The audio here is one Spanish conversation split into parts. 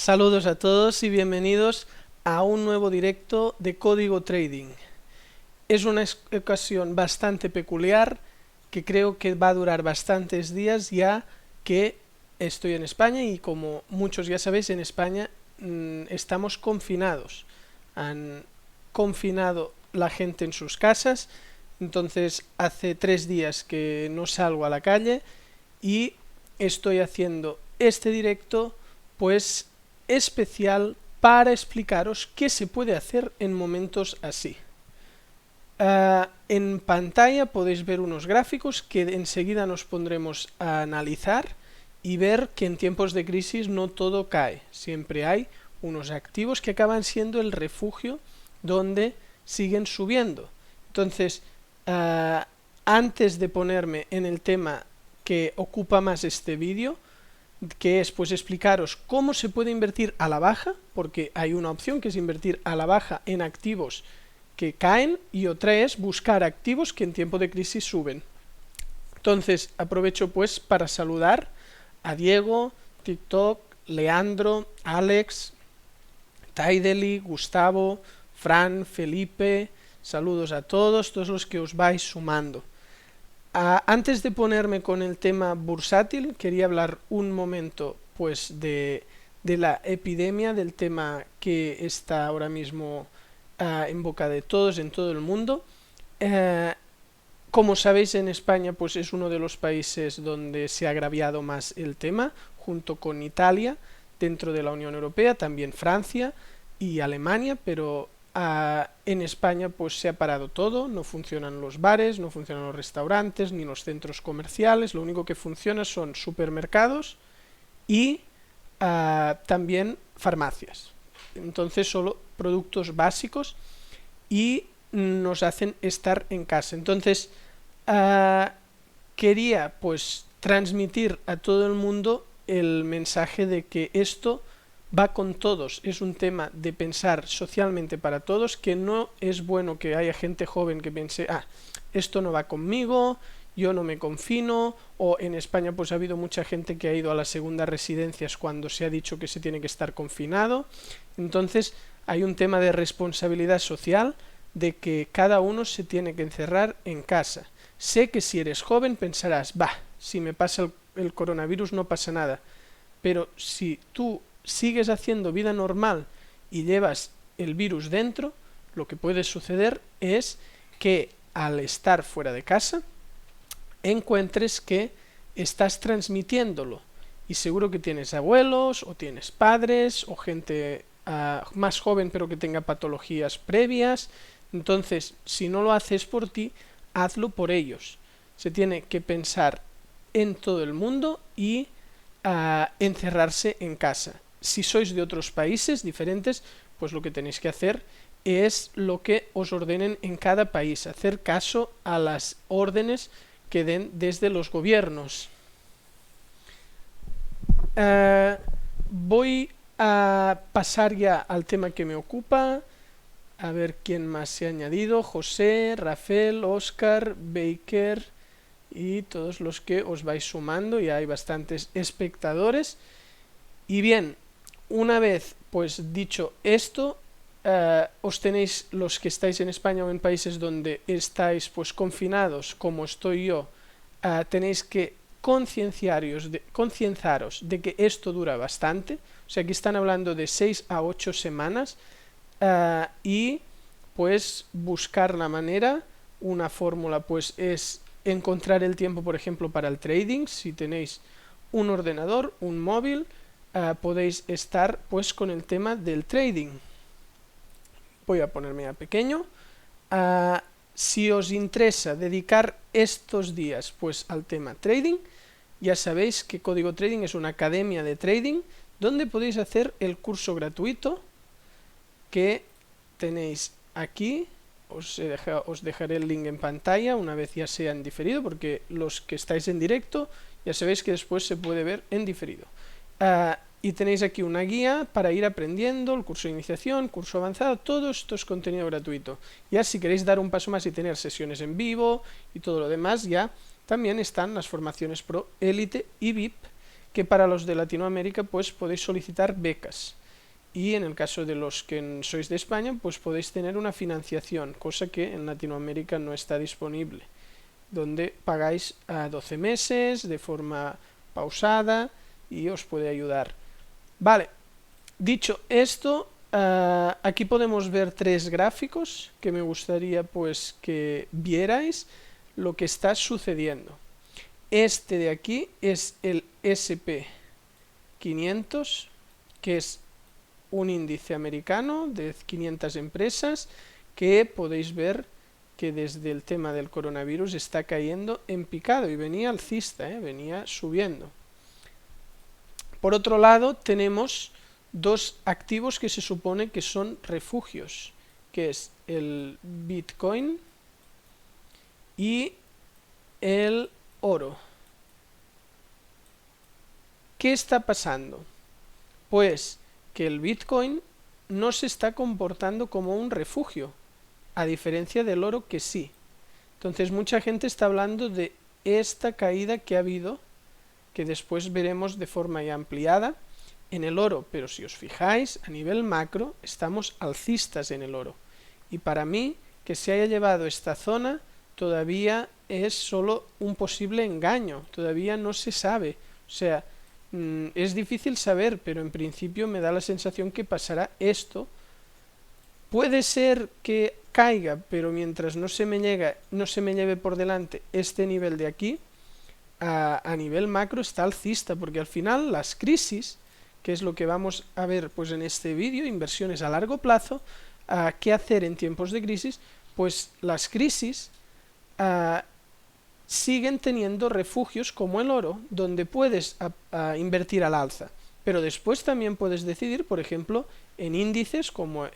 Saludos a todos y bienvenidos a un nuevo directo de Código Trading. Es una ocasión bastante peculiar que creo que va a durar bastantes días ya que estoy en España y como muchos ya sabéis en España estamos confinados. Han confinado la gente en sus casas, entonces hace 3 días que no salgo a la calle y estoy haciendo este directo pues especial para explicaros qué se puede hacer en momentos así. En pantalla podéis ver unos gráficos que enseguida nos pondremos a analizar y ver que en tiempos de crisis no todo cae, siempre hay unos activos que acaban siendo el refugio donde siguen subiendo. Entonces, antes de ponerme en el tema que ocupa más este vídeo, que es pues explicaros cómo se puede invertir a la baja, porque hay una opción que es invertir a la baja en activos que caen y otra es buscar activos que en tiempo de crisis suben. Entonces aprovecho pues para saludar a Diego, TikTok, Leandro, Alex, Taideli, Gustavo, Fran, Felipe, saludos a todos los que os vais sumando. Antes de ponerme con el tema bursátil, quería hablar un momento pues de la epidemia, del tema que está ahora mismo en boca de todos en todo el mundo. Como sabéis, en España pues es uno de los países donde se ha agraviado más el tema, junto con Italia, dentro de la Unión Europea, también Francia y Alemania, pero en España pues se ha parado todo, no funcionan los bares, no funcionan los restaurantes, ni los centros comerciales, lo único que funciona son supermercados y también farmacias. Entonces solo productos básicos y nos hacen estar en casa. Entonces quería pues transmitir a todo el mundo el mensaje de que esto va con todos, es un tema de pensar socialmente para todos, que no es bueno que haya gente joven que piense, esto no va conmigo, yo no me confino, o en España pues ha habido mucha gente que ha ido a las segundas residencias cuando se ha dicho que se tiene que estar confinado. Entonces hay un tema de responsabilidad social, de que cada uno se tiene que encerrar en casa. Sé que si eres joven pensarás, si me pasa el coronavirus no pasa nada, pero si tú sigues haciendo vida normal y llevas el virus dentro, lo que puede suceder es que al estar fuera de casa encuentres que estás transmitiéndolo y seguro que tienes abuelos o tienes padres o gente más joven pero que tenga patologías previas. Entonces, si no lo haces por ti, hazlo por ellos. Se tiene que pensar en todo el mundo y encerrarse en casa. Si sois de otros países diferentes, pues lo que tenéis que hacer es lo que os ordenen en cada país, hacer caso a las órdenes que den desde los gobiernos. Voy a pasar ya al tema que me ocupa, a ver quién más se ha añadido, José, Rafael, Oscar, Baker y todos los que os vais sumando, ya hay bastantes espectadores. Y bien, una vez pues dicho esto, os tenéis los que estáis en España o en países donde estáis pues confinados como estoy yo, tenéis que concienciaros de que esto dura bastante, o sea que están hablando de 6 a 8 semanas y pues buscar la manera, una fórmula pues es encontrar el tiempo por ejemplo para el trading. Si tenéis un ordenador, un móvil, podéis estar pues con el tema del trading. Voy a ponerme a pequeño. Si os interesa dedicar estos días pues al tema trading, ya sabéis que Código Trading es una academia de trading donde podéis hacer el curso gratuito que tenéis aquí. Os dejaré el link en pantalla una vez ya sea en diferido, porque los que estáis en directo ya sabéis que después se puede ver en diferido. Y tenéis aquí una guía para ir aprendiendo, el curso de iniciación, curso avanzado, todo esto es contenido gratuito. Ya si queréis dar un paso más y tener sesiones en vivo y todo lo demás, ya también están las formaciones Pro, Élite y VIP, que para los de Latinoamérica pues podéis solicitar becas. Y en el caso de los que sois de España, pues podéis tener una financiación, cosa que en Latinoamérica no está disponible, donde pagáis a 12 meses de forma pausada y os puede ayudar. Vale, dicho esto, aquí podemos ver 3 gráficos que me gustaría pues que vierais lo que está sucediendo. Este de aquí es el SP500, que es un índice americano de 500 empresas que podéis ver que desde el tema del coronavirus está cayendo en picado y venía alcista, venía subiendo. Por otro lado tenemos 2 activos que se supone que son refugios, que es el Bitcoin y el oro. ¿Qué está pasando? Pues que el Bitcoin no se está comportando como un refugio, a diferencia del oro que sí. Entonces mucha gente está hablando de esta caída que ha habido, que después veremos de forma ya ampliada en el oro, pero si os fijáis, a nivel macro estamos alcistas en el oro. Y para mí, que se haya llevado esta zona todavía es solo un posible engaño, todavía no se sabe. O sea, es difícil saber, pero en principio me da la sensación que pasará esto. Puede ser que caiga, pero mientras no se me lleve por delante este nivel de aquí, a nivel macro está alcista, porque al final las crisis, que es lo que vamos a ver pues en este vídeo, inversiones a largo plazo, ¿qué hacer en tiempos de crisis? Pues las crisis siguen teniendo refugios como el oro, donde puedes invertir al alza, pero después también puedes decidir, por ejemplo, en índices como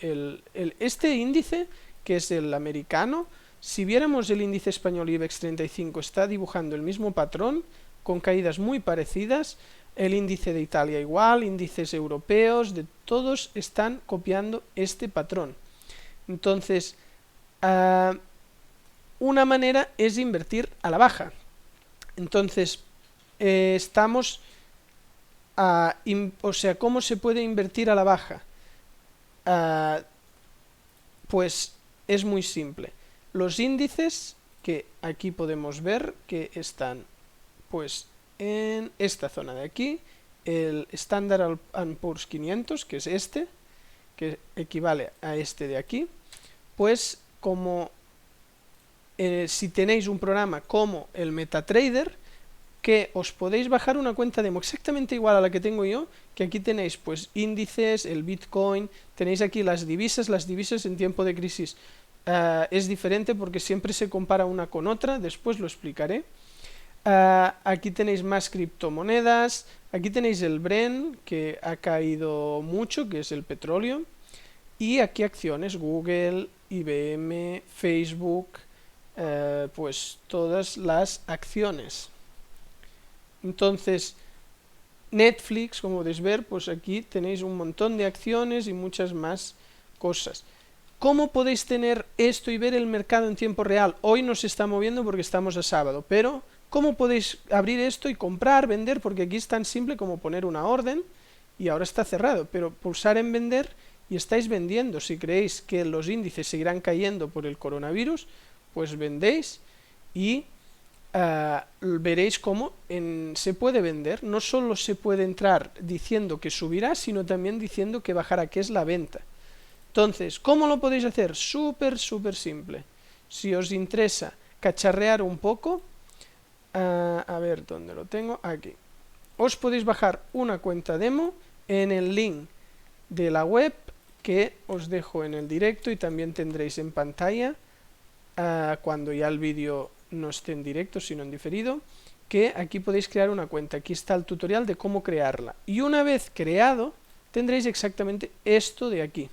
este índice, que es el americano. Si viéramos el índice español IBEX 35, está dibujando el mismo patrón, con caídas muy parecidas, el índice de Italia igual, índices europeos, de todos están copiando este patrón. Entonces, una manera es invertir a la baja. Entonces, estamos o sea, ¿cómo se puede invertir a la baja? Pues es muy simple. Los índices que aquí podemos ver que están pues en esta zona de aquí, el Standard & Poor's 500, que es este, que equivale a este de aquí, pues como si tenéis un programa como el MetaTrader, que os podéis bajar una cuenta demo exactamente igual a la que tengo yo, que aquí tenéis pues índices, el Bitcoin, tenéis aquí las divisas en tiempo de crisis es diferente porque siempre se compara una con otra, después lo explicaré. Aquí tenéis más criptomonedas, aquí tenéis el Brent, que ha caído mucho, que es el petróleo, y aquí acciones, Google, IBM, Facebook, pues todas las acciones. Entonces, Netflix, como podéis ver, pues aquí tenéis un montón de acciones y muchas más cosas. ¿Cómo podéis tener esto y ver el mercado en tiempo real? Hoy no se está moviendo porque estamos a sábado, pero ¿cómo podéis abrir esto y comprar, vender? Porque aquí es tan simple como poner una orden y ahora está cerrado, pero pulsar en vender y estáis vendiendo. Si creéis que los índices seguirán cayendo por el coronavirus, pues vendéis y veréis cómo se puede vender. No solo se puede entrar diciendo que subirá, sino también diciendo que bajará, que es la venta. Entonces, ¿cómo lo podéis hacer? Súper simple. Si os interesa cacharrear un poco, a ver dónde lo tengo, aquí. Os podéis bajar una cuenta demo en el link de la web que os dejo en el directo y también tendréis en pantalla cuando ya el vídeo no esté en directo sino en diferido, que aquí podéis crear una cuenta. Aquí está el tutorial de cómo crearla. Y una vez creado, tendréis exactamente esto de aquí.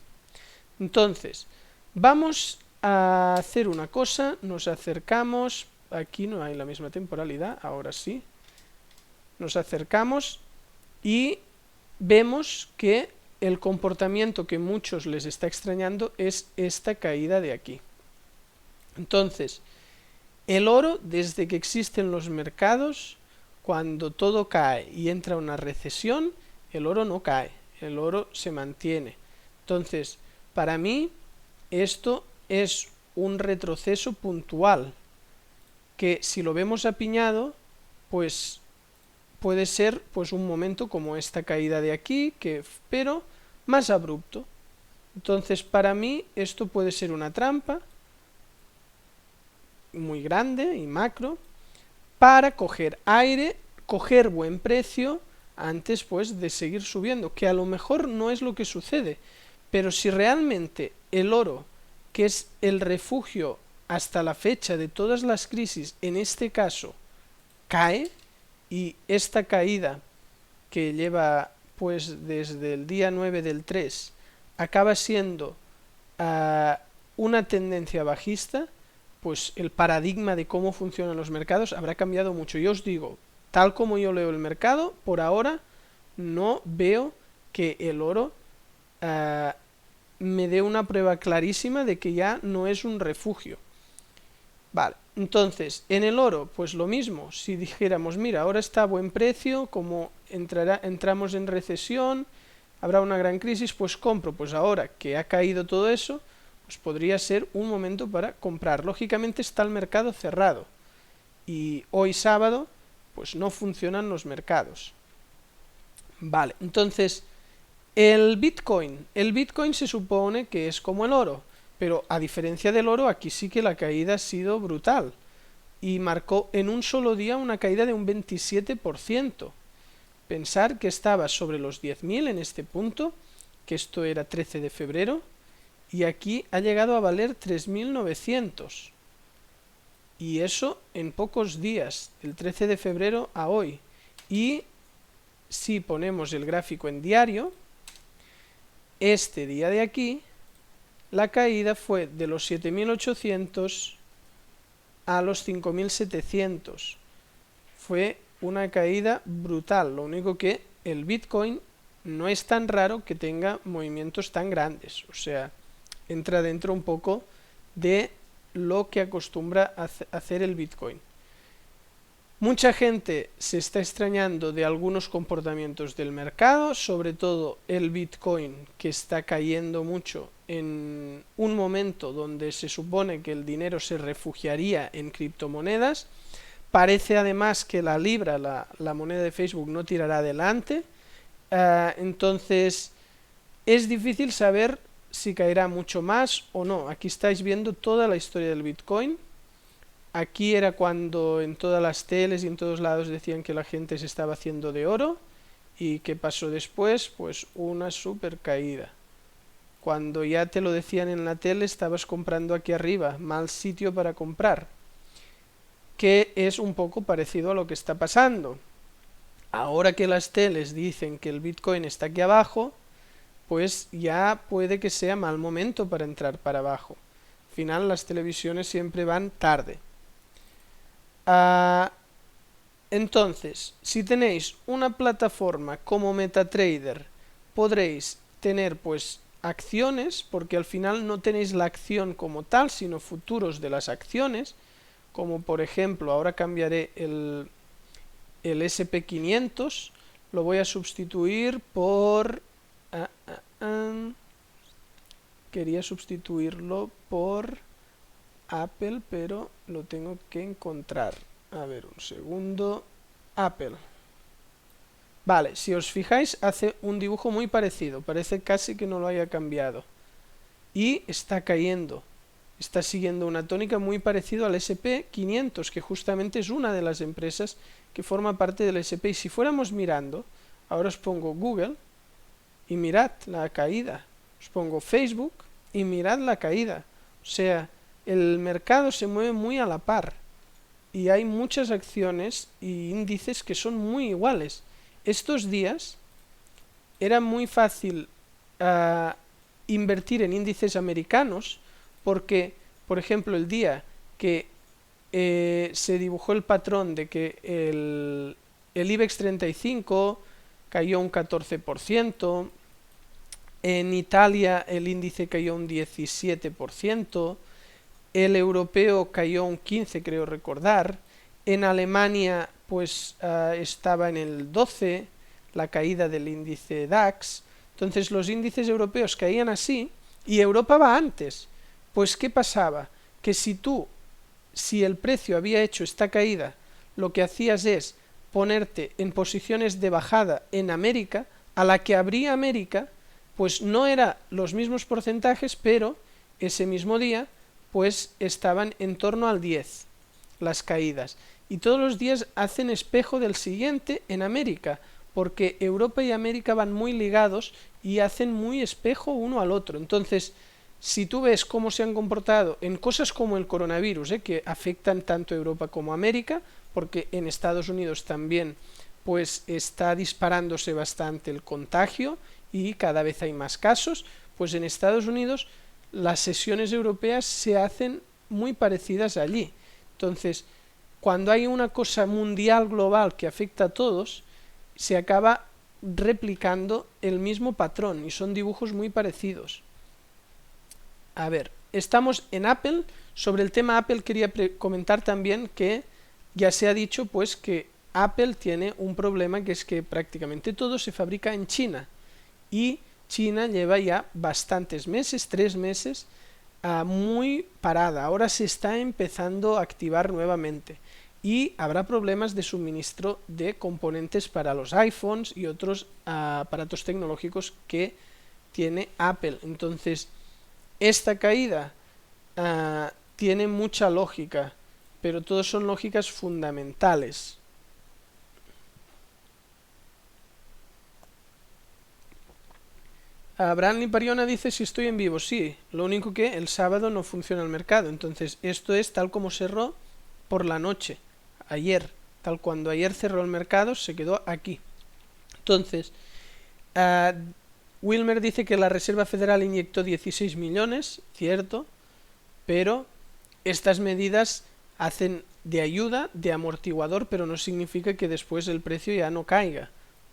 Entonces, vamos a hacer una cosa, nos acercamos, aquí no hay la misma temporalidad, ahora sí, nos acercamos y vemos que el comportamiento que muchos les está extrañando es esta caída de aquí. Entonces, el oro, desde que existen los mercados, cuando todo cae y entra una recesión, el oro no cae, el oro se mantiene. Entonces, para mí, esto es un retroceso puntual, que si lo vemos apiñado, pues puede ser pues un momento como esta caída de aquí, pero más abrupto. Entonces, para mí, esto puede ser una trampa muy grande y macro para coger aire, coger buen precio antes pues de seguir subiendo, que a lo mejor no es lo que sucede, pero si realmente el oro, que es el refugio hasta la fecha de todas las crisis, en este caso cae, y esta caída que lleva pues desde el día 9 del 3 acaba siendo una tendencia bajista, pues el paradigma de cómo funcionan los mercados habrá cambiado mucho. Yo os digo, tal como yo leo el mercado, por ahora no veo que el oro me dé una prueba clarísima de que ya no es un refugio. Vale, entonces, en el oro, pues lo mismo, si dijéramos, mira, ahora está a buen precio, como entramos en recesión, habrá una gran crisis, pues compro, pues ahora que ha caído todo eso, pues podría ser un momento para comprar. Lógicamente está el mercado cerrado, y hoy sábado, pues no funcionan los mercados. Vale, entonces, el Bitcoin se supone que es como el oro, pero a diferencia del oro, aquí sí que la caída ha sido brutal, y marcó en un solo día una caída de un 27%. Pensar que estaba sobre los 10.000 en este punto, que esto era 13 de febrero, y aquí ha llegado a valer 3.900. Y eso en pocos días, del 13 de febrero a hoy. Y si ponemos el gráfico en diario, este día de aquí, la caída fue de los 7.800 a los 5.700. Fue una caída brutal. Lo único que el Bitcoin no es tan raro que tenga movimientos tan grandes. O sea, entra dentro un poco de lo que acostumbra a hacer el Bitcoin. Mucha gente se está extrañando de algunos comportamientos del mercado, sobre todo el Bitcoin, que está cayendo mucho en un momento donde se supone que el dinero se refugiaría en criptomonedas. Parece además que la libra, la moneda de Facebook, no tirará adelante. Entonces es difícil saber si caerá mucho más o no. Aquí estáis viendo toda la historia del Bitcoin. Aquí era cuando en todas las teles y en todos lados decían que la gente se estaba haciendo de oro. ¿Y qué pasó después? Pues una super caída. Cuando ya te lo decían en la tele, estabas comprando aquí arriba, mal sitio para comprar. Que es un poco parecido a lo que está pasando. Ahora que las teles dicen que el Bitcoin está aquí abajo, pues ya puede que sea mal momento para entrar para abajo. Al final las televisiones siempre van tarde. Entonces, si tenéis una plataforma como MetaTrader, podréis tener pues acciones, porque al final no tenéis la acción como tal, sino futuros de las acciones, como por ejemplo, ahora cambiaré el SP500, lo voy a sustituir por... quería sustituirlo por Apple, pero lo tengo que encontrar. A ver, un segundo. Apple. Vale, si os fijáis, hace un dibujo muy parecido. Parece casi que no lo haya cambiado. Y está cayendo. Está siguiendo una tónica muy parecida al SP500, que justamente es una de las empresas que forma parte del SP. Y si fuéramos mirando, ahora os pongo Google y mirad la caída. Os pongo Facebook y mirad la caída. O sea, el mercado se mueve muy a la par y hay muchas acciones y índices que son muy iguales. Estos días era muy fácil invertir en índices americanos porque, por ejemplo, el día que se dibujó el patrón de que el IBEX 35 cayó un 14%, en Italia el índice cayó un 17%, el europeo cayó un 15%, creo recordar, en Alemania pues estaba en el 12, la caída del índice DAX. Entonces los índices europeos caían así y Europa va antes. Pues ¿qué pasaba? Que si el precio había hecho esta caída, lo que hacías es ponerte en posiciones de bajada en América, a la que abría América, pues no eran los mismos porcentajes, pero ese mismo día pues estaban en torno al 10 las caídas. Y todos los días hacen espejo del siguiente en América, porque Europa y América van muy ligados y hacen muy espejo uno al otro. Entonces, si tú ves cómo se han comportado en cosas como el coronavirus, que afectan tanto a Europa como a América, porque en Estados Unidos también pues está disparándose bastante el contagio y cada vez hay más casos, pues en Estados Unidos las sesiones europeas se hacen muy parecidas allí. Entonces, cuando hay una cosa mundial global que afecta a todos, se acaba replicando el mismo patrón y son dibujos muy parecidos. A ver, estamos en Apple. Sobre el tema Apple quería comentar también que ya se ha dicho pues que Apple tiene un problema, que es que prácticamente todo se fabrica en China y China lleva ya bastantes meses, 3 meses, muy parada. Ahora se está empezando a activar nuevamente y habrá problemas de suministro de componentes para los iPhones y otros aparatos tecnológicos que tiene Apple. Entonces, esta caída tiene mucha lógica, pero todas son lógicas fundamentales. Branly Pariona dice si estoy en vivo. Sí, lo único que el sábado no funciona el mercado. Entonces, esto es tal como cerró por la noche, ayer. Tal cuando ayer cerró el mercado, se quedó aquí. Entonces, Wilmer dice que la Reserva Federal inyectó 16 millones, cierto, pero estas medidas hacen de ayuda, de amortiguador, pero no significa que después el precio ya no caiga.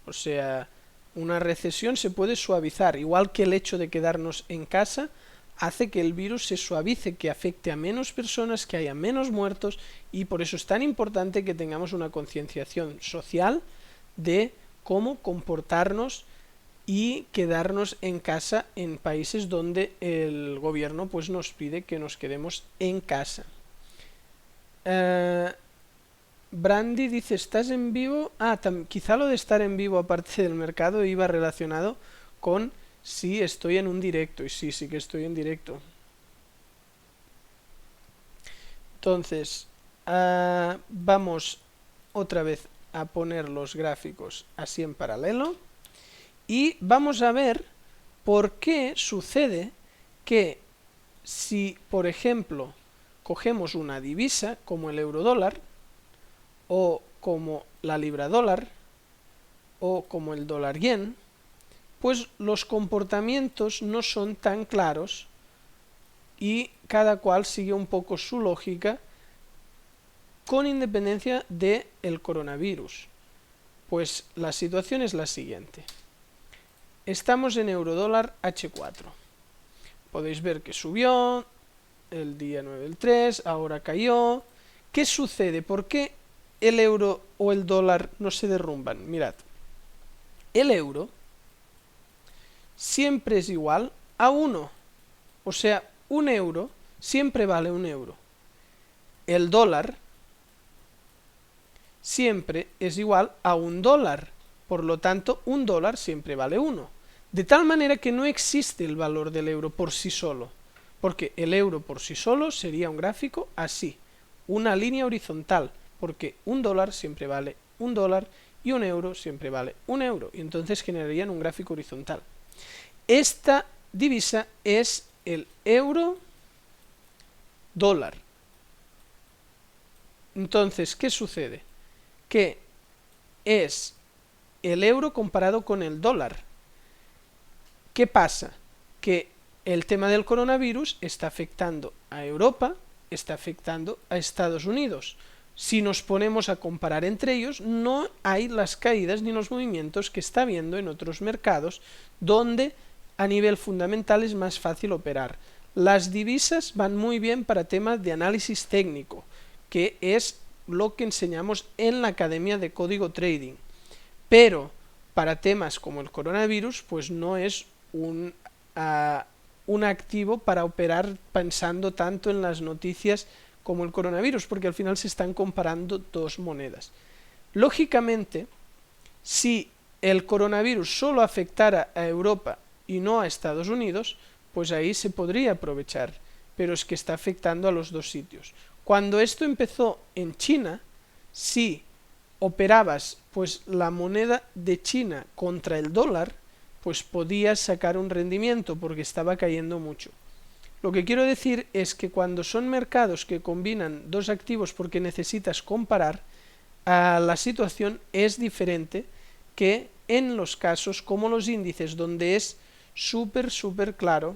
O sea, una recesión se puede suavizar, igual que el hecho de quedarnos en casa hace que el virus se suavice, que afecte a menos personas, que haya menos muertos, y por eso es tan importante que tengamos una concienciación social de cómo comportarnos y quedarnos en casa en países donde el gobierno pues nos pide que nos quedemos en casa. Brandy dice, ¿estás en vivo? Quizá lo de estar en vivo aparte del mercado iba relacionado con si estoy en un directo, y sí que estoy en directo. Entonces, vamos otra vez a poner los gráficos así en paralelo y vamos a ver por qué sucede que si, por ejemplo, cogemos una divisa como el euro-dólar o como la libra-dólar o como el dólar-yen, pues los comportamientos no son tan claros y cada cual sigue un poco su lógica con independencia del coronavirus. Pues la situación es la siguiente. Estamos en euro-dólar H4. Podéis ver que subió el día 9 del 3, ahora cayó. ¿Qué sucede? ¿Por qué el euro o el dólar no se derrumban? Mirad, el euro siempre es igual a 1. O sea, un euro siempre vale 1 euro. El dólar siempre es igual a 1 dólar. Por lo tanto, 1 dólar siempre vale 1. De tal manera que no existe el valor del euro por sí solo. Porque el euro por sí solo sería un gráfico así. Una línea horizontal. Porque 1 dólar siempre vale 1 dólar y 1 euro siempre vale 1 euro. Y entonces generarían un gráfico horizontal. Esta divisa es el euro dólar. Entonces, ¿qué sucede? Que es el euro comparado con el dólar. ¿Qué pasa? Que el tema del coronavirus está afectando a Europa, está afectando a Estados Unidos. Si nos ponemos a comparar entre ellos, no hay las caídas ni los movimientos que está habiendo en otros mercados, donde a nivel fundamental es más fácil operar. Las divisas van muy bien para temas de análisis técnico, que es lo que enseñamos en la Academia de Código Trading. Pero para temas como el coronavirus, pues no es un activo para operar pensando tanto en las noticias como el coronavirus, porque al final se están comparando dos monedas. Lógicamente, si el coronavirus solo afectara a Europa y no a Estados Unidos, pues ahí se podría aprovechar, pero es que está afectando a los dos sitios. Cuando esto empezó en China, si operabas pues la moneda de China contra el dólar, pues podías sacar un rendimiento porque estaba cayendo mucho. Lo que quiero decir es que cuando son mercados que combinan dos activos porque necesitas comparar, la situación es diferente que en los casos como los índices, donde es súper claro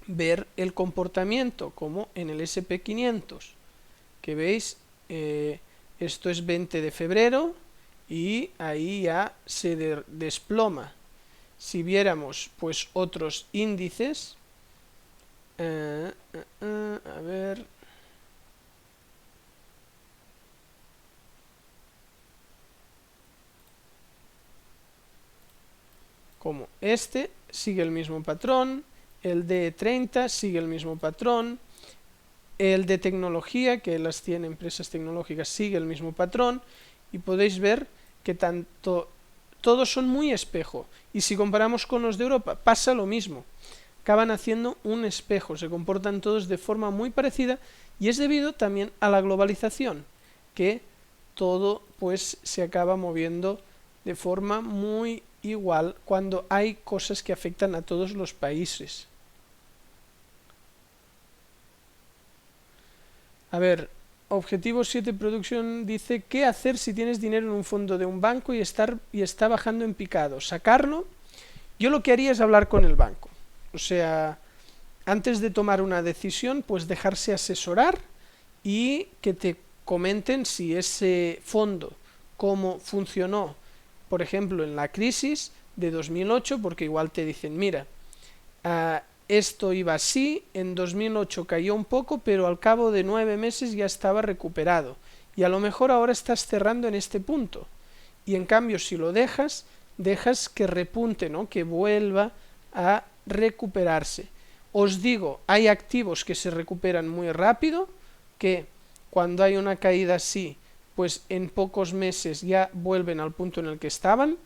ver el comportamiento, como en el SP500, que veis, esto es 20 de febrero y ahí ya se desploma. Si viéramos pues otros índices, a ver, como este sigue el mismo patrón, el de 30 sigue el mismo patrón, el de tecnología, que las tiene empresas tecnológicas, sigue el mismo patrón, y podéis ver que todos son muy espejo, y si comparamos con los de Europa pasa lo mismo, acaban haciendo un espejo, se comportan todos de forma muy parecida, y es debido también a la globalización, que todo pues se acaba moviendo de forma muy igual cuando hay cosas que afectan a todos los países. A ver, Objetivo 7 Production dice: ¿qué hacer si tienes dinero en un fondo de un banco y está bajando en picado? ¿Sacarlo? Yo lo que haría es hablar con el banco. O sea, antes de tomar una decisión, pues dejarse asesorar y que te comenten si ese fondo, cómo funcionó, por ejemplo, en la crisis de 2008, porque igual te dicen, mira, esto iba así, en 2008 cayó un poco, pero al cabo de 9 meses ya estaba recuperado, y a lo mejor ahora estás cerrando en este punto, y en cambio si lo dejas que repunte, ¿no? Que vuelva a recuperarse. Os digo, hay activos que se recuperan muy rápido, que cuando hay una caída así, pues en pocos meses ya vuelven al punto en el que estaban,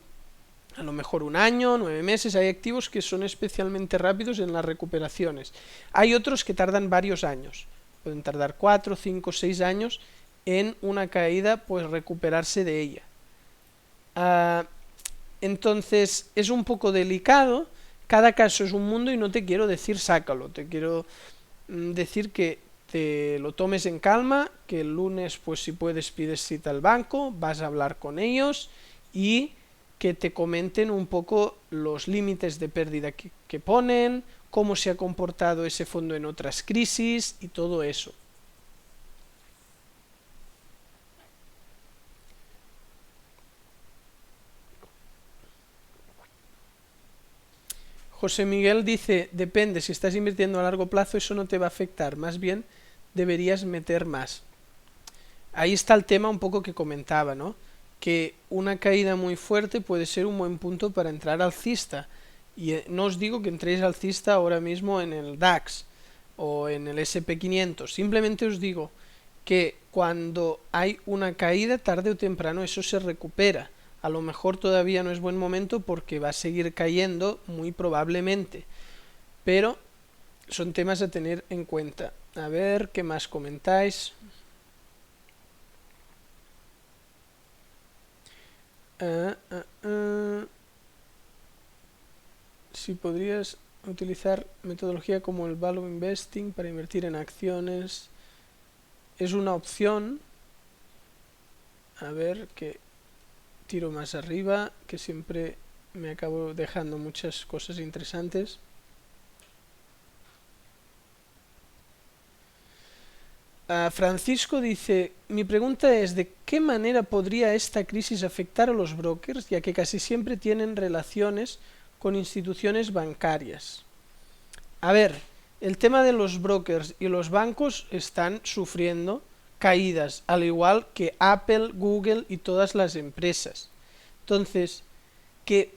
a lo mejor un año, 9 meses. Hay activos que son especialmente rápidos en las recuperaciones. Hay otros que tardan varios años, pueden tardar 4, 5, 6 años en una caída, pues recuperarse de ella. Entonces es un poco delicado, cada caso es un mundo y no te quiero decir sácalo, te quiero decir que te lo tomes en calma, que el lunes pues si puedes pides cita al banco, vas a hablar con ellos y que te comenten un poco los límites de pérdida que ponen, cómo se ha comportado ese fondo en otras crisis y todo eso. José Miguel dice, depende, si estás invirtiendo a largo plazo eso no te va a afectar, más bien deberías meter más. Ahí está el tema un poco que comentaba, ¿no? Que una caída muy fuerte puede ser un buen punto para entrar alcista. Y no os digo que entréis alcista ahora mismo en el DAX o en el SP500, simplemente os digo que cuando hay una caída, tarde o temprano eso se recupera. A lo mejor todavía no es buen momento porque va a seguir cayendo muy probablemente, pero son temas a tener en cuenta. A ver, ¿qué más comentáis? Si podrías utilizar metodología como el value investing para invertir en acciones, es una opción. A ver, que tiro más arriba, que siempre me acabo dejando muchas cosas interesantes. Francisco dice, mi pregunta es, ¿de qué manera podría esta crisis afectar a los brokers, ya que casi siempre tienen relaciones con instituciones bancarias? A ver, el tema de los brokers y los bancos están sufriendo caídas, al igual que Apple, Google y todas las empresas. Entonces, que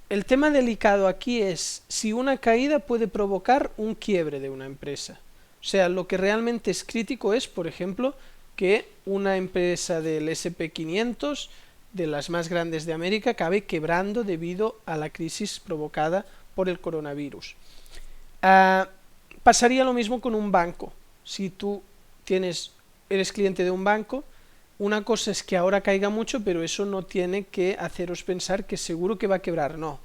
el tema delicado aquí es si una caída puede provocar un quiebre de una empresa. O sea, lo que realmente es crítico es, por ejemplo, que una empresa del SP 500, de las más grandes de América, acabe quebrando debido a la crisis provocada por el coronavirus. Pasaría lo mismo con un banco. Si tú eres cliente de un banco, una cosa es que ahora caiga mucho, pero eso no tiene que haceros pensar que seguro que va a quebrar. No,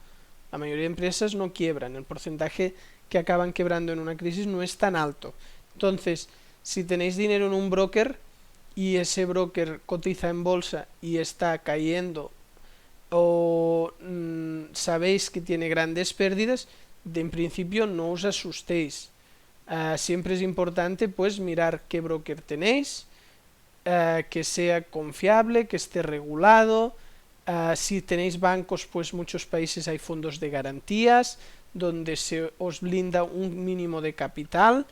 la mayoría de empresas no quiebran. El porcentaje que acaban quebrando en una crisis no es tan alto. Entonces, si tenéis dinero en un broker y ese broker cotiza en bolsa y está cayendo, o sabéis que tiene grandes pérdidas, en principio no os asustéis. Siempre es importante pues mirar qué broker tenéis, que sea confiable, que esté regulado. Si tenéis bancos, pues muchos países hay fondos de garantías donde se os blinda un mínimo de capital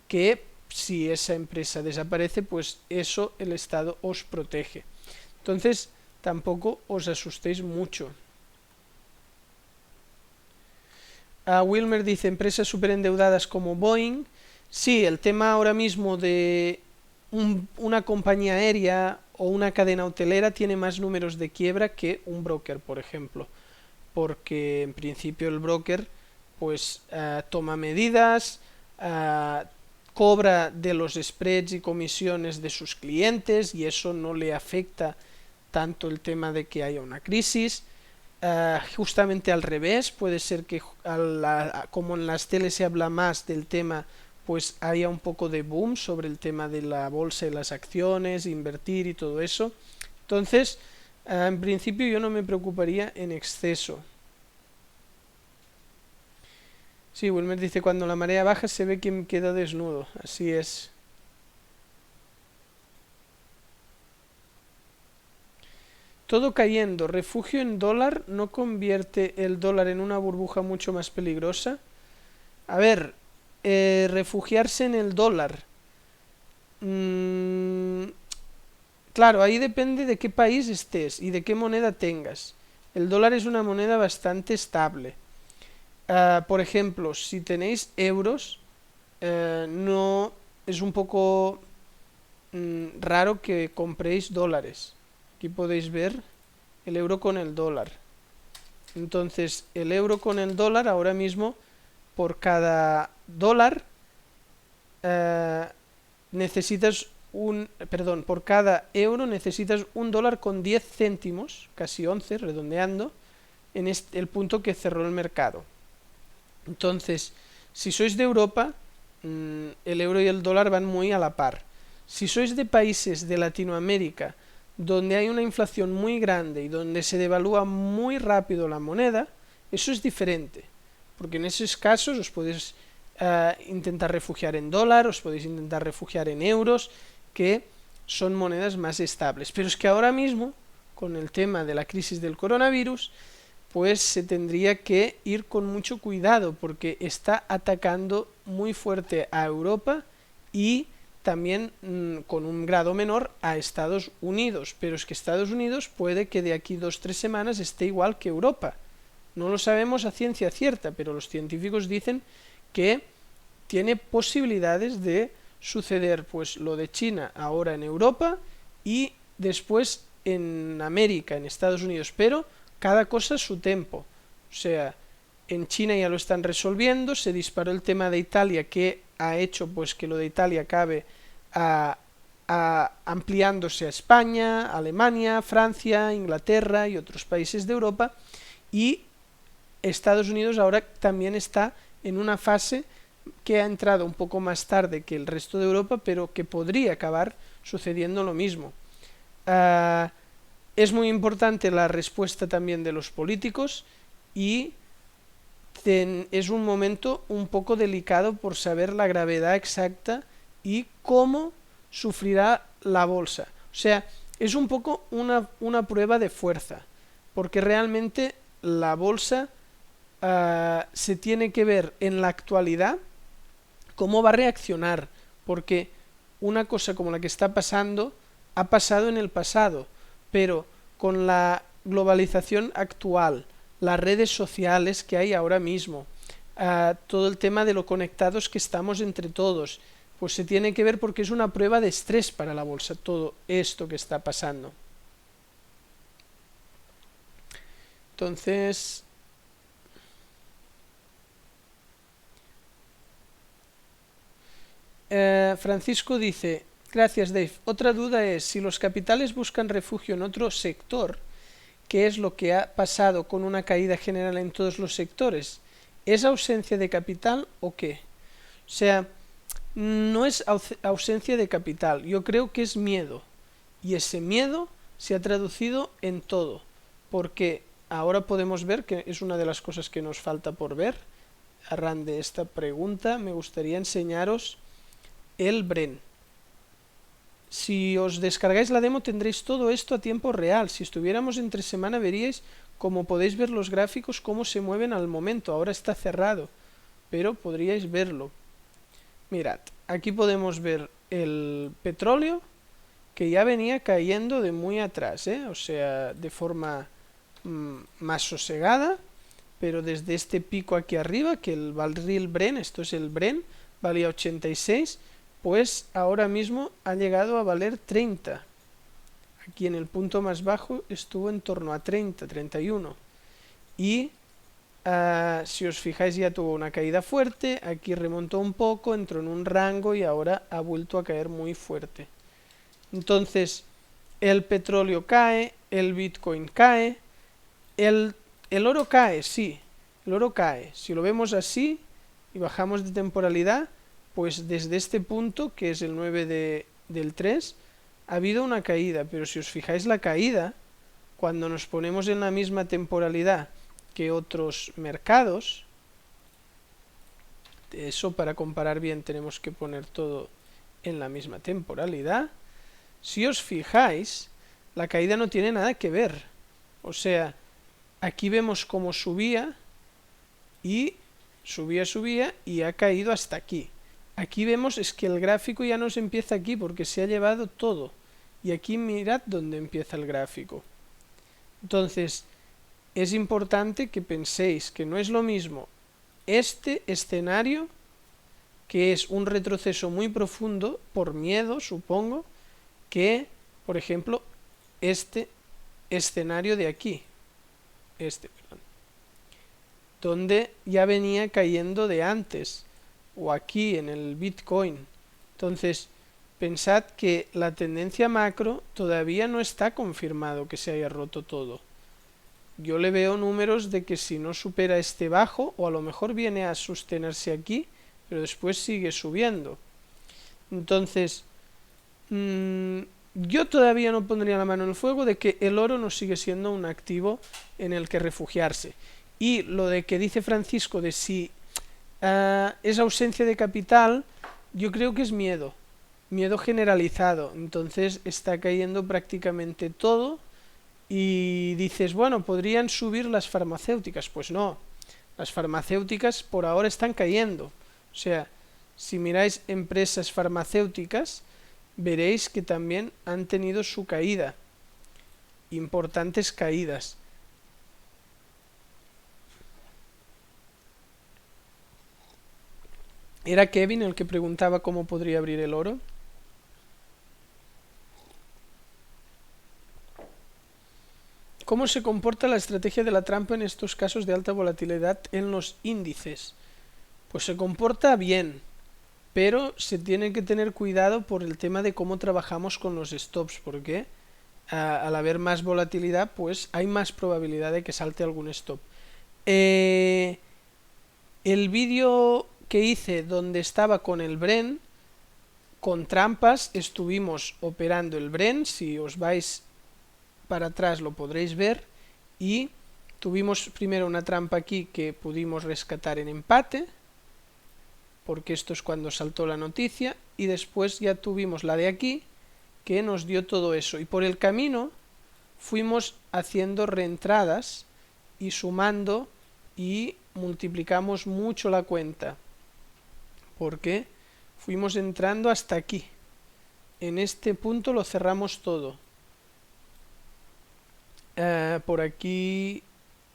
que si esa empresa desaparece, pues eso el Estado os protege. Entonces tampoco os asustéis mucho. Wilmer dice, empresas superendeudadas como Boeing. Sí, el tema ahora mismo de una compañía aérea o una cadena hotelera tiene más números de quiebra que un broker, por ejemplo, porque en principio el broker pues toma medidas, cobra de los spreads y comisiones de sus clientes y eso no le afecta tanto el tema de que haya una crisis. Justamente al revés, puede ser que como en las teles se habla más del tema, pues haya un poco de boom sobre el tema de la bolsa y las acciones, invertir y todo eso. Entonces, en principio yo no me preocuparía en exceso. Sí, Wilmer dice, cuando la marea baja se ve quien queda desnudo. Así es. Todo cayendo. ¿Refugio en dólar no convierte el dólar en una burbuja mucho más peligrosa? A ver, refugiarse en el dólar. Claro, ahí depende de qué país estés y de qué moneda tengas. El dólar es una moneda bastante estable. Por ejemplo, si tenéis euros, no es un poco raro que compréis dólares. Aquí podéis ver el euro con el dólar. Entonces, el euro con el dólar ahora mismo, por cada dólar, por cada euro necesitas un dólar con 10 céntimos, casi 11, redondeando, en el punto que cerró el mercado. Entonces, si sois de Europa, el euro y el dólar van muy a la par. Si sois de países de Latinoamérica, donde hay una inflación muy grande y donde se devalúa muy rápido la moneda, eso es diferente, porque en esos casos os podéis intentar refugiar en dólar, os podéis intentar refugiar en euros, que son monedas más estables. Pero es que ahora mismo, con el tema de la crisis del coronavirus, pues se tendría que ir con mucho cuidado, porque está atacando muy fuerte a Europa y también con un grado menor a Estados Unidos, pero es que Estados Unidos puede que de aquí 2-3 semanas esté igual que Europa. No lo sabemos a ciencia cierta, pero los científicos dicen que tiene posibilidades de suceder pues lo de China ahora en Europa y después en América, en Estados Unidos, pero cada cosa a su tiempo. O sea, en China ya lo están resolviendo, se disparó el tema de Italia que ha hecho pues que lo de Italia acabe ampliándose a España, Alemania, Francia, Inglaterra y otros países de Europa, y Estados Unidos ahora también está en una fase que ha entrado un poco más tarde que el resto de Europa, pero que podría acabar sucediendo lo mismo. Es muy importante la respuesta también de los políticos y es un momento un poco delicado por saber la gravedad exacta y cómo sufrirá la bolsa. O sea, es un poco una prueba de fuerza, porque realmente la bolsa se tiene que ver en la actualidad cómo va a reaccionar, porque una cosa como la que está pasando ha pasado en el pasado, pero con la globalización actual, las redes sociales que hay ahora mismo, todo el tema de lo conectados que estamos entre todos, pues se tiene que ver porque es una prueba de estrés para la bolsa, todo esto que está pasando. Entonces, Francisco dice, gracias Dave, otra duda es, si los capitales buscan refugio en otro sector, ¿qué es lo que ha pasado con una caída general en todos los sectores? ¿Es ausencia de capital o qué? O sea, no es ausencia de capital, yo creo que es miedo. Y ese miedo se ha traducido en todo, porque ahora podemos ver que es una de las cosas que nos falta por ver. Arran de esta pregunta me gustaría enseñaros el Bren. Si os descargáis la demo tendréis todo esto a tiempo real. Si estuviéramos entre semana veríais cómo podéis ver los gráficos, cómo se mueven al momento. Ahora está cerrado, pero podríais verlo. Mirad, aquí podemos ver el petróleo, que ya venía cayendo de muy atrás, o sea, de forma más sosegada, pero desde este pico aquí arriba, que el barril Bren, esto es el Bren, valía 86, pues ahora mismo ha llegado a valer 30. Aquí en el punto más bajo estuvo en torno a 30, 31. Y si os fijáis ya tuvo una caída fuerte, aquí remontó un poco, entró en un rango y ahora ha vuelto a caer muy fuerte. Entonces, el petróleo cae, el Bitcoin cae, el oro cae, sí, el oro cae. Si lo vemos así y bajamos de temporalidad, pues desde este punto, que es el 9 del 3, ha habido una caída, pero si os fijáis la caída, cuando nos ponemos en la misma temporalidad que otros mercados, eso para comparar bien tenemos que poner todo en la misma temporalidad, si os fijáis, la caída no tiene nada que ver. O sea, aquí vemos cómo subía y subía y ha caído hasta aquí. Aquí vemos es que el gráfico ya no se empieza aquí porque se ha llevado todo. Y aquí mirad dónde empieza el gráfico. Entonces, es importante que penséis que no es lo mismo este escenario, que es un retroceso muy profundo, por miedo, supongo, que, por ejemplo, este escenario de aquí, donde ya venía cayendo de antes, o aquí en el Bitcoin. Entonces, pensad que la tendencia macro todavía no está confirmado que se haya roto todo. Yo le veo números de que si no supera este bajo, o a lo mejor viene a sostenerse aquí, pero después sigue subiendo. Entonces, yo todavía no pondría la mano en el fuego de que el oro no sigue siendo un activo en el que refugiarse. Y lo de que dice Francisco de si es ausencia de capital, yo creo que es miedo generalizado. Entonces está cayendo prácticamente todo y dices, bueno, ¿podrían subir las farmacéuticas? Pues no, las farmacéuticas por ahora están cayendo. O sea, si miráis empresas farmacéuticas, veréis que también han tenido su caída, importantes caídas. ¿Era Kevin el que preguntaba cómo podría abrir el oro? ¿Cómo se comporta la estrategia de la trampa en estos casos de alta volatilidad en los índices? Pues se comporta bien, pero se tiene que tener cuidado por el tema de cómo trabajamos con los stops, porque al haber más volatilidad, pues hay más probabilidad de que salte algún stop. El vídeo que hice donde estaba con el Bren, con trampas, estuvimos operando el Bren, si os vais para atrás lo podréis ver, y tuvimos primero una trampa aquí que pudimos rescatar en empate, porque esto es cuando saltó la noticia, y después ya tuvimos la de aquí, que nos dio todo eso, y por el camino fuimos haciendo reentradas y sumando y multiplicamos mucho la cuenta, porque fuimos entrando hasta aquí, en este punto lo cerramos todo. Por aquí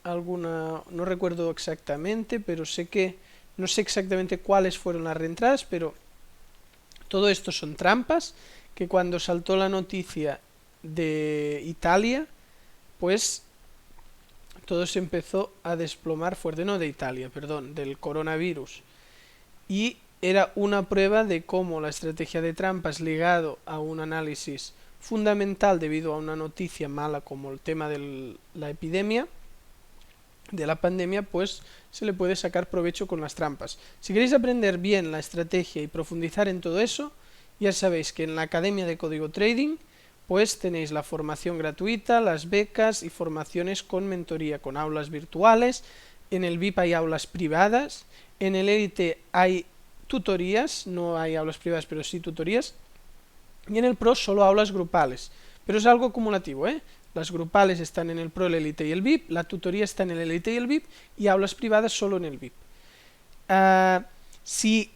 alguna, no recuerdo exactamente, pero sé que, no sé exactamente cuáles fueron las reentradas, pero todo esto son trampas que cuando saltó la noticia de Italia, pues todo se empezó a desplomar fuerte, no de Italia, perdón, del coronavirus. Y era una prueba de cómo la estrategia de trampas ligado a un análisis fundamental debido a una noticia mala como el tema de la epidemia, de la pandemia, pues se le puede sacar provecho con las trampas. Si queréis aprender bien la estrategia y profundizar en todo eso, ya sabéis que en la Academia de Código Trading pues tenéis la formación gratuita, las becas y formaciones con mentoría, con aulas virtuales. En el VIP hay aulas privadas, en el Elite hay tutorías, no hay aulas privadas pero sí tutorías, y en el Pro solo aulas grupales, pero es algo acumulativo, ¿eh? Las grupales están en el Pro, el Elite y el VIP, la tutoría está en el Elite y el VIP, y aulas privadas solo en el VIP. Si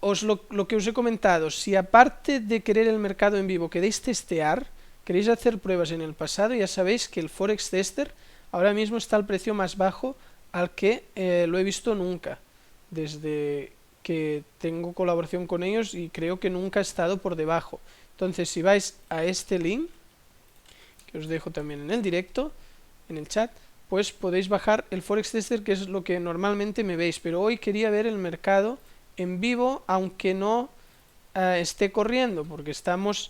lo que os he comentado, si aparte de querer el mercado en vivo queréis testear, queréis hacer pruebas en el pasado, ya sabéis que el Forex Tester ahora mismo está al precio más bajo al que lo he visto nunca, desde que tengo colaboración con ellos, y creo que nunca ha estado por debajo. Entonces si vais a este link, que os dejo también en el directo, en el chat, pues podéis bajar el Forex Tester, que es lo que normalmente me veis, pero hoy quería ver el mercado en vivo, aunque no esté corriendo, porque estamos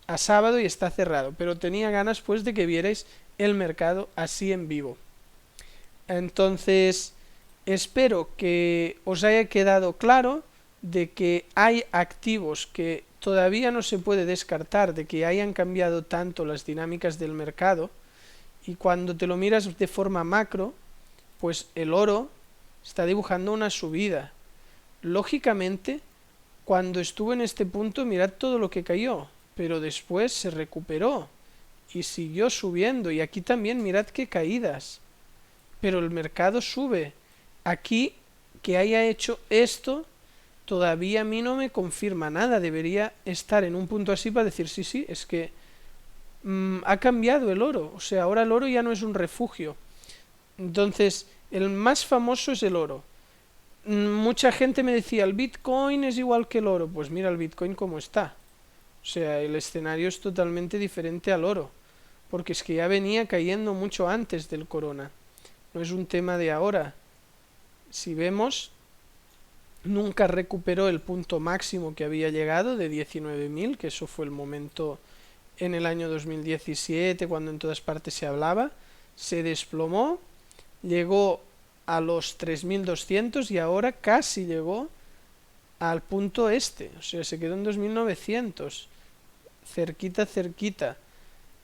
a sábado y está cerrado, pero tenía ganas pues de que vierais el mercado así en vivo. Entonces espero que os haya quedado claro de que hay activos que todavía no se puede descartar de que hayan cambiado tanto las dinámicas del mercado, y cuando te lo miras de forma macro, pues el oro está dibujando una subida. Lógicamente, cuando estuvo en este punto, mirad todo lo que cayó, pero después se recuperó y siguió subiendo, y aquí también mirad qué caídas, pero el mercado sube. Aquí, que haya hecho esto, todavía a mí no me confirma nada, debería estar en un punto así para decir sí, sí, es que ha cambiado el oro, o sea, ahora el oro ya no es un refugio. Entonces, el más famoso es el oro. Mucha gente me decía, el Bitcoin es igual que el oro. Pues mira el Bitcoin cómo está. O sea, el escenario es totalmente diferente al oro, porque es que ya venía cayendo mucho antes del corona. No es un tema de ahora. Si vemos, nunca recuperó el punto máximo que había llegado de 19.000, que eso fue el momento en el año 2017, cuando en todas partes se hablaba. Se desplomó, llegó a los 3.200 y ahora casi llegó al punto este, o sea, se quedó en 2.900, cerquita, cerquita.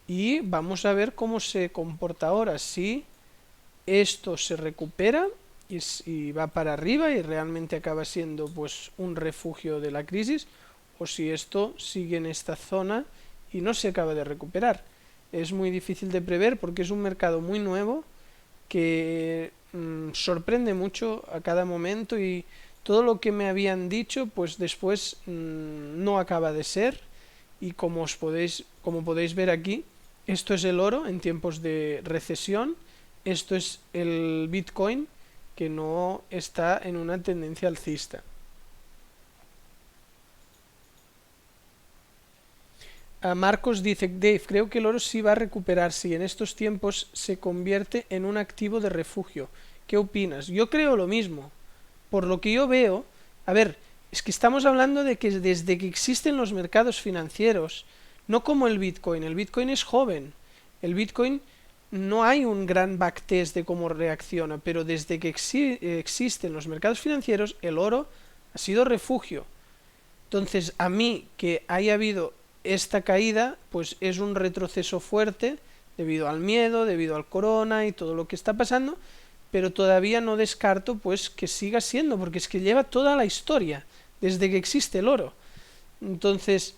Y vamos a ver cómo se comporta ahora, si esto se recupera y va para arriba y realmente acaba siendo pues un refugio de la crisis, o si esto sigue en esta zona y no se acaba de recuperar. Es muy difícil de prever porque es un mercado muy nuevo que sorprende mucho a cada momento, y todo lo que me habían dicho pues después no acaba de ser. Y como podéis ver aquí, esto es el oro en tiempos de recesión, esto es el Bitcoin que no está en una tendencia alcista. Marcos dice, Dave, creo que el oro sí va a recuperarse y en estos tiempos se convierte en un activo de refugio. ¿Qué opinas? Yo creo lo mismo. Por lo que yo veo, a ver, es que estamos hablando de que desde que existen los mercados financieros, no como el Bitcoin es joven, el Bitcoin no hay un gran backtest de cómo reacciona, pero desde que existen los mercados financieros, el oro ha sido refugio. Entonces, a mí que haya habido esta caída, pues es un retroceso fuerte debido al miedo, debido al corona y todo lo que está pasando, pero todavía no descarto pues que siga siendo, porque es que lleva toda la historia desde que existe el oro. Entonces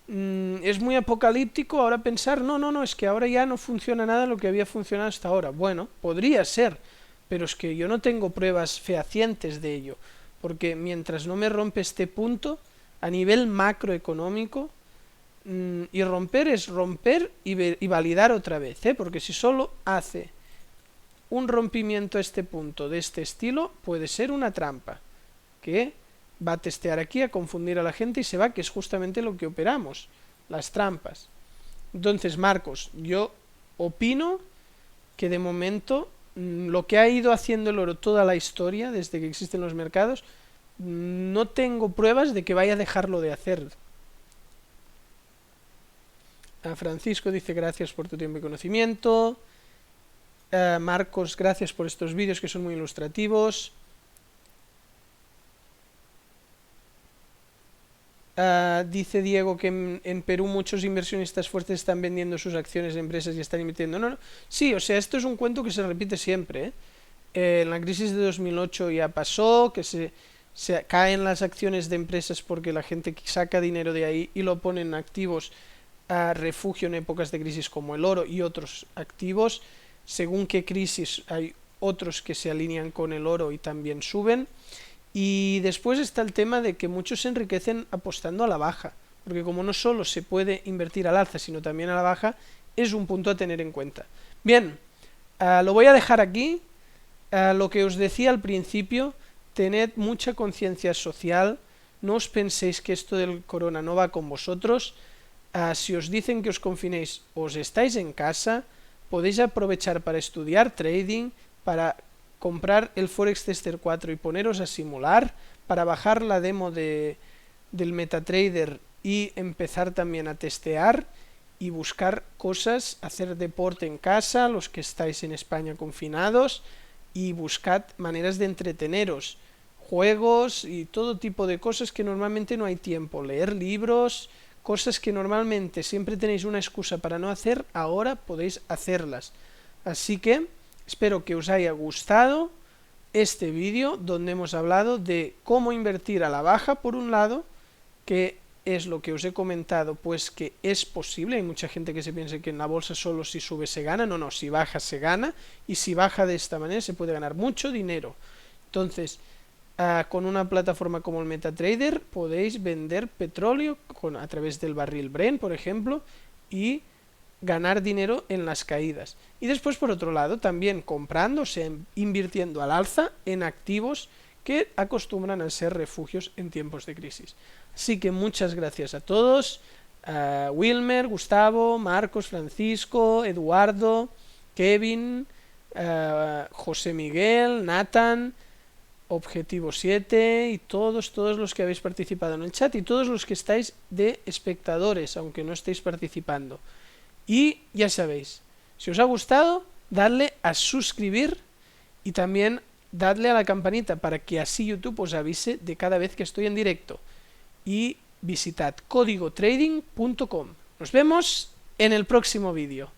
es muy apocalíptico ahora pensar, no, es que ahora ya no funciona nada lo que había funcionado hasta ahora. Bueno, podría ser, pero es que yo no tengo pruebas fehacientes de ello, porque mientras no me rompe este punto, a nivel macroeconómico, Y romper es romper y validar otra vez, porque si solo hace un rompimiento a este punto de este estilo, puede ser una trampa, que va a testear aquí, a confundir a la gente y se va, que es justamente lo que operamos, las trampas. Entonces, Marcos, yo opino que de momento lo que ha ido haciendo el oro toda la historia, desde que existen los mercados, no tengo pruebas de que vaya a dejarlo de hacer. Francisco dice gracias por tu tiempo y conocimiento. Marcos, gracias por estos vídeos que son muy ilustrativos. Dice Diego que en Perú muchos inversionistas fuertes están vendiendo sus acciones de empresas y están invirtiendo. No. Sí, o sea, esto es un cuento que se repite siempre. En la crisis de 2008 ya pasó, que se caen las acciones de empresas porque la gente saca dinero de ahí y lo pone en activos a refugio en épocas de crisis como el oro y otros activos. Según qué crisis hay otros que se alinean con el oro y también suben. Y después está el tema de que muchos se enriquecen apostando a la baja, porque como no solo se puede invertir al alza, sino también a la baja, es un punto a tener en cuenta. Bien, lo voy a dejar aquí. Lo que os decía al principio, tened mucha conciencia social, no os penséis que esto del corona no va con vosotros. Si os dicen que os confinéis, os estáis en casa, podéis aprovechar para estudiar trading, para comprar el Forex Tester 4 y poneros a simular, para bajar la demo del MetaTrader y empezar también a testear y buscar cosas, hacer deporte en casa, los que estáis en España confinados, y buscad maneras de entreteneros, juegos y todo tipo de cosas que normalmente no hay tiempo, leer libros, cosas que normalmente siempre tenéis una excusa para no hacer, ahora podéis hacerlas. Así que espero que os haya gustado este vídeo donde hemos hablado de cómo invertir a la baja por un lado, que es lo que os he comentado, pues que es posible. Hay mucha gente que se piensa que en la bolsa solo si sube se gana. No, si baja se gana, y si baja de esta manera se puede ganar mucho dinero. Entonces, con una plataforma como el MetaTrader podéis vender petróleo a través del barril Brent, por ejemplo, y ganar dinero en las caídas. Y después, por otro lado, también comprando, o sea, invirtiendo al alza en activos que acostumbran a ser refugios en tiempos de crisis. Así que muchas gracias a todos, Wilmer, Gustavo, Marcos, Francisco, Eduardo, Kevin, José Miguel, Nathan, Objetivo 7 y todos los que habéis participado en el chat y todos los que estáis de espectadores, aunque no estéis participando. Y ya sabéis, si os ha gustado, dadle a suscribir y también dadle a la campanita para que así YouTube os avise de cada vez que estoy en directo. Y visitad códigotrading.com. Nos vemos en el próximo vídeo.